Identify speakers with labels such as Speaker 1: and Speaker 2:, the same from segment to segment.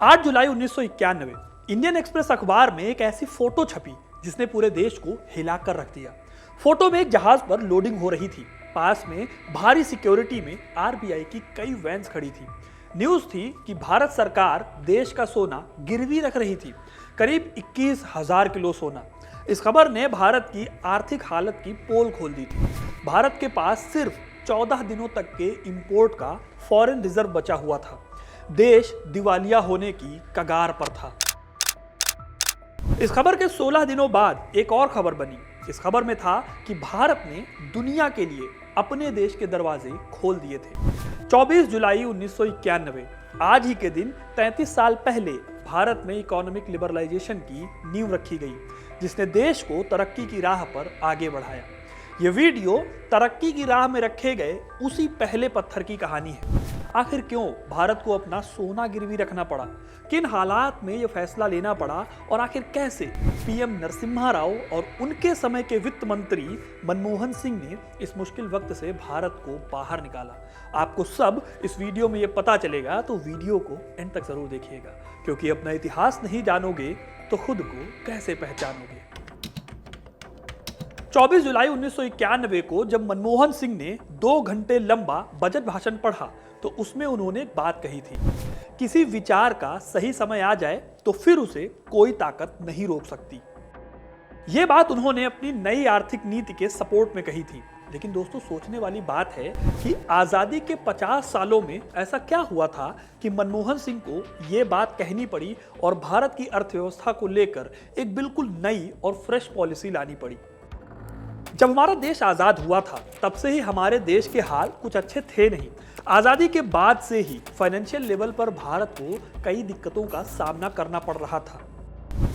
Speaker 1: 8 जुलाई 1991 Indian express अखबार में एक ऐसी फोटो छपी जिसने पूरे देश को हिलाकर रख दिया। फोटो में एक जहाज पर लोडिंग हो रही थी। पास में भारी सिक्योरिटी में आरबीआई की कई वैन्स खड़ी थी। न्यूज थी कि भारत सरकार देश का सोना गिरवी रख रही थी, करीब 21,000 किलो सोना। इस खबर ने भारत की आर्थिक हालत की पोल खोल दी थी। भारत के पास सिर्फ 14 दिनों तक के इंपोर्ट का फॉरेन रिजर्व बचा हुआ था। देश दिवालिया होने की कगार पर था। इस खबर के 16 दिनों बाद एक और खबर बनी। इस खबर में था कि भारत ने दुनिया के लिए अपने देश के दरवाजे खोल दिए थे। 24 जुलाई 1991 आज ही के दिन 33 साल पहले भारत में इकोनॉमिक लिबरलाइजेशन की नींव रखी गई, जिसने देश को तरक्की की राह पर आगे बढ़ाया। यह वीडियो तरक्की की राह में रखे गए उसी पहले पत्थर की कहानी है। आखिर क्यों भारत को अपना सोना गिरवी रखना पड़ा, किन हालात में यह फैसला लेना पड़ा और आखिर कैसे पीएम नरसिम्हा राव और उनके समय के वित्त मंत्री मनमोहन सिंह ने इस मुश्किल वक्त से भारत को बाहर निकाला। आपको सब इस वीडियो में यह पता चलेगा, तो वीडियो को एंड तक जरूर देखिएगा, क्योंकि अपना इतिहास नहीं जानोगे तो खुद को कैसे पहचानोगे। 24 जुलाई 1991 को जब मनमोहन सिंह ने 2 घंटे लंबा बजट भाषण पढ़ा तो उसमें उन्होंने एक बात कही थी, किसी विचार का सही समय आ जाए तो फिर उसे कोई ताकत नहीं रोक सकती। यह बात उन्होंने अपनी नई आर्थिक नीति के सपोर्ट में कही थी। लेकिन दोस्तों, सोचने वाली बात है कि आजादी के 50 सालों में ऐसा क्या हुआ था कि मनमोहन सिंह को यह बात कहनी पड़ी और भारत की अर्थव्यवस्था को लेकर एक बिल्कुल नई और फ्रेश पॉलिसी लानी पड़ी। जब हमारा देश आजाद हुआ था तब से ही हमारे देश के हाल कुछ अच्छे थे नहीं। आजादी के बाद से ही फाइनेंशियल लेवल पर भारत को कई दिक्कतों का सामना करना पड़ रहा था।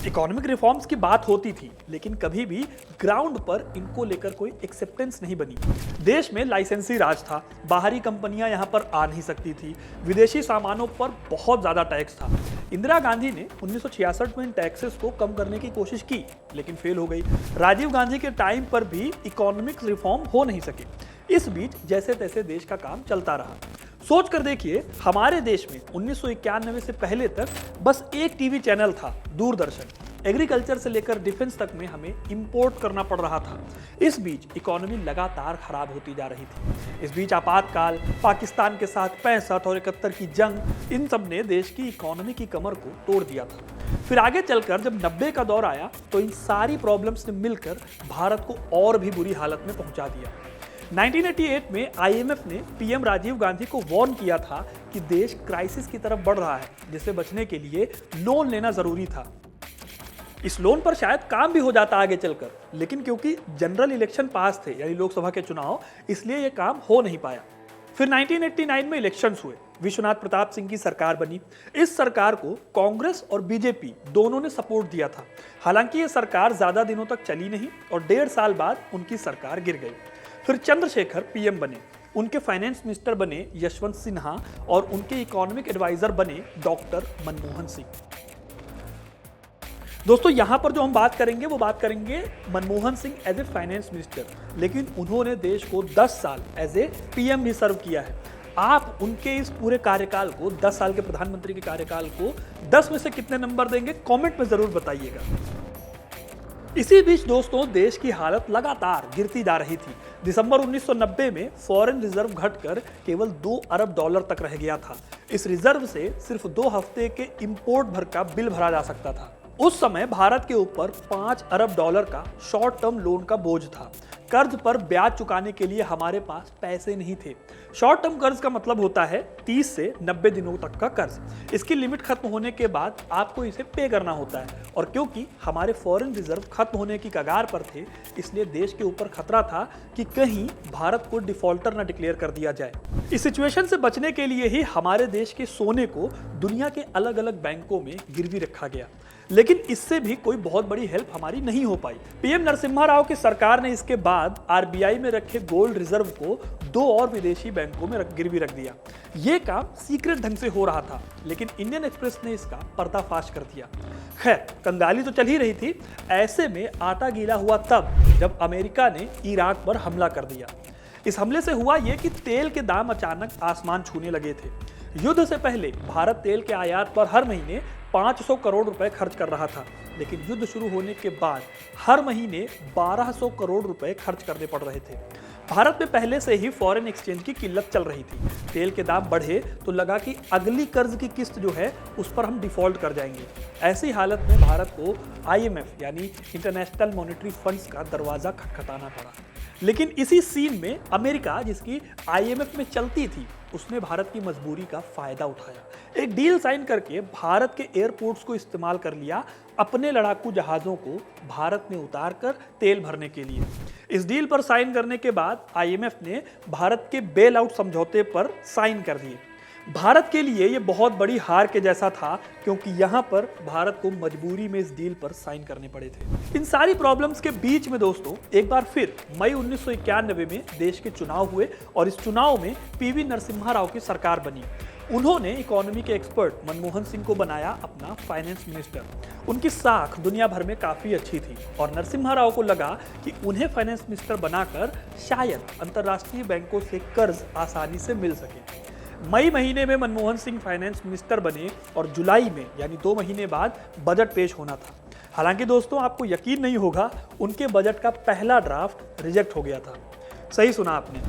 Speaker 1: इकोनॉमिक रिफॉर्म्स की बात होती थी, लेकिन कभी भी ग्राउंड पर इनको लेकर कोई एक्सेप्टेंस नहीं बनी। देश में लाइसेंसी राज था, बाहरी कंपनियां यहां पर आ नहीं सकती थी, विदेशी सामानों पर बहुत ज्यादा टैक्स था। इंदिरा गांधी ने 1966 में इन टैक्सेस को कम करने की कोशिश की, लेकिन फेल हो गई। राजीव गांधी के टाइम पर भी इकोनॉमिक रिफॉर्म हो नहीं सके। इस बीच जैसे तैसे देश का काम चलता रहा। सोच कर देखिए, हमारे देश में 1991 से पहले तक बस एक टीवी चैनल था, दूरदर्शन। एग्रीकल्चर से लेकर डिफेंस तक में हमें इंपोर्ट करना पड़ रहा था। इस बीच इकोनॉमी लगातार खराब होती जा रही थी। इस बीच आपातकाल, पाकिस्तान के साथ 65 और 71 की जंग, इन सब ने देश की इकोनॉमी की कमर को तोड़ दिया था। फिर आगे चलकर जब 90 का दौर आया तो इन सारी प्रॉब्लम्स ने मिलकर भारत को और भी बुरी हालत में पहुंचा दिया। 1988 में आईएमएफ ने पीएम राजीव गांधी को वार्न किया था कि देश क्राइसिस की तरफ बढ़ रहा है, जिससे बचने के लिए लोन लेना जरूरी था। इस लोन पर शायद काम भी हो जाता आगे चलकर, लेकिन क्योंकि जनरल इलेक्शन पास थे, यानी लोकसभा के चुनाव, इसलिए यह काम हो नहीं पाया। फिर 1989 में इलेक्शंस हुए, विश्वनाथ प्रताप सिंह की सरकार बनी। इस सरकार को कांग्रेस और बीजेपी दोनों ने सपोर्ट दिया था। हालांकि यह सरकार ज्यादा दिनों तक चली नहीं और 1.5 साल बाद उनकी सरकार गिर गई। फिर चंद्रशेखर पीएम बने, उनके फाइनेंस मिनिस्टर बने यशवंत सिन्हा और उनके इकोनॉमिक एडवाइजर बने डॉक्टर मनमोहन सिंह। दोस्तों, यहां पर जो हम बात करेंगे वो बात करेंगे Manmohan Singh as a finance minister, लेकिन उन्होंने देश को 10 साल एज ए पीएम भी सर्व किया है। आप उनके इस पूरे कार्यकाल को, 10 साल के प्रधानमंत्री के कार्यकाल को 10 में से कितने नंबर देंगे, कमेंट में जरूर बताइएगा। इसी बीच दोस्तों, देश की हालत लगातार गिरती जा रही थी। दिसंबर 1990 में फॉरेन रिजर्व घटकर केवल $2 अरब तक रह गया था। इस रिजर्व से सिर्फ 2 हफ्ते के इंपोर्ट भर का बिल भरा जा सकता था। उस समय भारत के ऊपर $5 अरब का शॉर्ट टर्म लोन का बोझ था। कर्ज पर ब्याज चुकाने के लिए हमारे पास पैसे नहीं थे। शॉर्ट टर्म कर्ज का मतलब होता है 30 से 90 दिनों तक का कर्ज। इसकी लिमिट खत्म होने के बाद आपको इसे पे करना होता है, और क्योंकि हमारे फॉरेन रिजर्व खत्म होने की कगार पर थे, इसलिए देश के ऊपर खतरा था कि कहीं भारत को डिफॉल्टर न डिक्लेयर कर दिया जाए। इस सिचुएशन से बचने के लिए ही हमारे देश के सोने को दुनिया के अलग अलग बैंकों में गिरवी रखा गया, लेकिन इससे भी कोई बहुत बड़ी हेल्प हमारी नहीं हो पाई। पीएम नरसिम्हा राव की सरकार ने इसके बाद आरबीआई में रखे गोल्ड रिजर्व को 2 और विदेशी बैंकों में गिरवी रख दिया। यह काम सीक्रेट ढंग से हो रहा था, लेकिन इंडियन एक्सप्रेस ने इसका पर्दाफाश कर दिया। खैर, कंगाली तो चल ही रही थी। ऐसे में आटा गीला हुआ तब जब अमेरिका ने इराक पर हमला कर दिया। इस हमले से हुआ यह कि तेल के दाम अचानक आसमान छूने लगे थे। युद्ध से पहले भारत तेल के आयात पर हर महीने 500 करोड़ रुपए खर्च कर रहा था, लेकिन युद्ध शुरू होने के बाद हर महीने 1200 करोड़ रुपए खर्च करने पड़ रहे थे। भारत में पहले से ही फॉरेन एक्सचेंज की किल्लत चल रही थी। तेल के दाम बढ़े तो लगा कि अगली कर्ज की किस्त जो है उस पर हम डिफॉल्ट कर जाएंगे। ऐसी हालत में भारत को IMF यानी इंटरनेशनल मॉनेटरी फंड्स का दरवाजा खटखटाना पड़ा। लेकिन इसी सीन में अमेरिका, जिसकी IMF में चलती थी, उसने भारत की मजबूरी का फायदा उठाया। एक डील साइन करके भारत के एयरपोर्ट्स को इस्तेमाल कर लिया अपने लड़ाकू जहाजों को भारत में उतारकर तेल भरने के लिए। इस डील पर साइन करने के बाद IMF ने भारत के बेल आउट समझौते पर साइन कर दिए। भारत के लिए यह बहुत बड़ी हार के जैसा था, क्योंकि यहां पर भारत को मजबूरी में इस डील पर साइन करने पड़े थे। इन सारी प्रॉब्लम्स के बीच में दोस्तों एक बार फिर मई 1991 में देश के चुनाव हुए और इस चुनाव में PV नरसिम्हा राव की सरकार बनी। उन्होंने इकोनॉमी के एक्सपर्ट मनमोहन सिंह को बनाया अपना फाइनेंस मिनिस्टर। उनकी साख दुनिया भर में काफी अच्छी थी और नरसिम्हा राव को लगा कि उन्हें फाइनेंस मिनिस्टर बनाकर शायद अंतर्राष्ट्रीय बैंकों से कर्ज आसानी से मिल सके। मई महीने में मनमोहन सिंह फाइनेंस मिनिस्टर बने और जुलाई में यानी 2 महीने बाद बजट पेश होना था। हालांकि दोस्तों आपको यकीन नहीं होगा, उनके बजट का पहला ड्राफ्ट रिजेक्ट हो गया था। सही सुना आपने।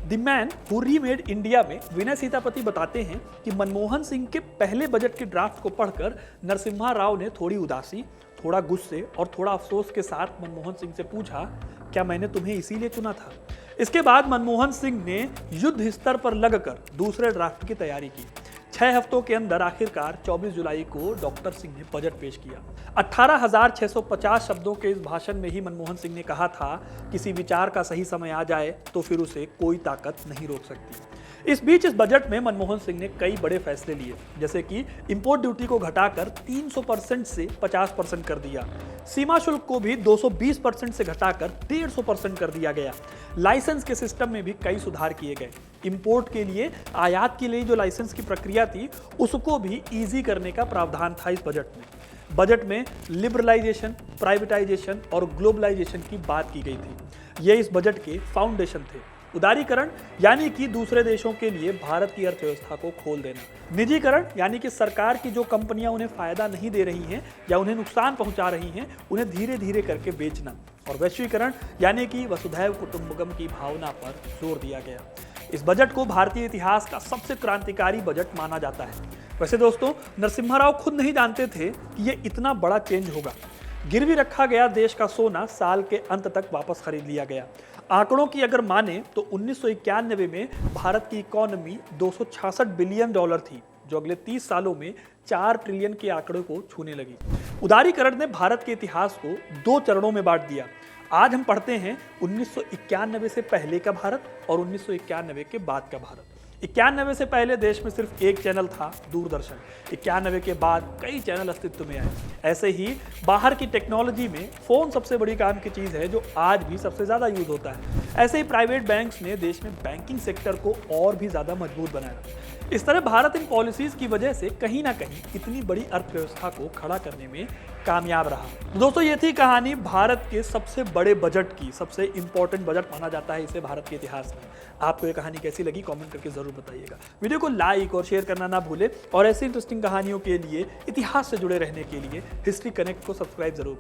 Speaker 1: The man who remade India में विनय सीतापति बताते हैं कि मनमोहन सिंह के पहले बजट के ड्राफ्ट को पढ़कर नरसिम्हा राव ने थोड़ी उदासी, थोड़ा गुस्से और थोड़ा अफसोस के साथ मनमोहन सिंह से पूछा, क्या मैंने तुम्हें इसीलिए चुना था? इसके बाद मनमोहन सिंह ने युद्ध स्तर पर लगकर दूसरे ड्राफ्ट की तैयारी की। 6 हफ्तों के अंदर आखिरकार 24 जुलाई को डॉक्टर सिंह ने बजट पेश किया। 18,650 शब्दों के इस भाषण में ही मनमोहन सिंह ने कहा था, किसी विचार का सही समय आ जाए तो फिर उसे कोई ताकत नहीं रोक सकती। इस बीच इस बजट में मनमोहन सिंह ने कई बड़े फैसले लिए, जैसे कि इंपोर्ट ड्यूटी को घटाकर 300% से 50% कर दिया। सीमा शुल्क को भी 220% से घटाकर 150% कर दिया गया। लाइसेंस के सिस्टम में भी कई सुधार किए गए। इंपोर्ट के लिए, आयात के लिए जो लाइसेंस की प्रक्रिया थी उसको भी इजी करने का प्रावधान था इस बजट में। बजट में लिबरलाइजेशन, प्राइवेटाइजेशन और ग्लोबलाइजेशन की बात की गई थी। ये इस बजट के फाउंडेशन थे। उदारीकरण यानी कि दूसरे देशों के लिए भारत की अर्थव्यवस्था को खोल देना। निजीकरण यानी कि सरकार की जो कंपनियां उन्हें फायदा नहीं दे रही हैं या उन्हें नुकसान पहुंचा रही हैं, उन्हें धीरे धीरे करके बेचना। और वैश्वीकरण यानी कि वसुधैव कुटुंबकम की भावना पर जोर दिया गया। इस बजट को भारतीय इतिहास का सबसे क्रांतिकारी बजट माना जाता है। वैसे दोस्तों नरसिम्हा राव खुद नहीं जानते थे कि ये इतना बड़ा चेंज होगा। गिरवी रखा गया देश का सोना साल के अंत तक वापस खरीद लिया गया। आंकड़ों की अगर माने तो 1991 में भारत की इकोनॉमी $266 बिलियन थी, जो अगले 30 सालों में 4 ट्रिलियन के आंकड़े को छूने लगी। उदारीकरण ने भारत के इतिहास को 2 चरणों में बांट दिया। आज हम पढ़ते हैं 1991 से पहले का भारत और 1991 के बाद का भारत। 91 से पहले देश में सिर्फ एक चैनल था, दूरदर्शन। 91 के बाद कई चैनल अस्तित्व में आए। ऐसे ही बाहर की टेक्नोलॉजी में फोन सबसे बड़ी काम की चीज है, जो आज भी सबसे ज्यादा यूज होता है। ऐसे ही प्राइवेट बैंक्स ने देश में बैंकिंग सेक्टर को और भी ज्यादा मजबूत बनाया। इस तरह भारत इन पॉलिसीज की वजह से कहीं ना कहीं इतनी बड़ी अर्थव्यवस्था को खड़ा करने में कामयाब रहा। दोस्तों ये थी कहानी भारत के सबसे बड़े बजट की। सबसे इंपॉर्टेंट बजट माना जाता है इसे भारत के इतिहास में। आपको ये कहानी कैसी लगी कमेंट करके जरूर बताइएगा। वीडियो को लाइक और शेयर करना ना भूलें और ऐसी इंटरेस्टिंग कहानियों के लिए, इतिहास से जुड़े रहने के लिए हिस्ट्री कनेक्ट को सब्सक्राइब जरूर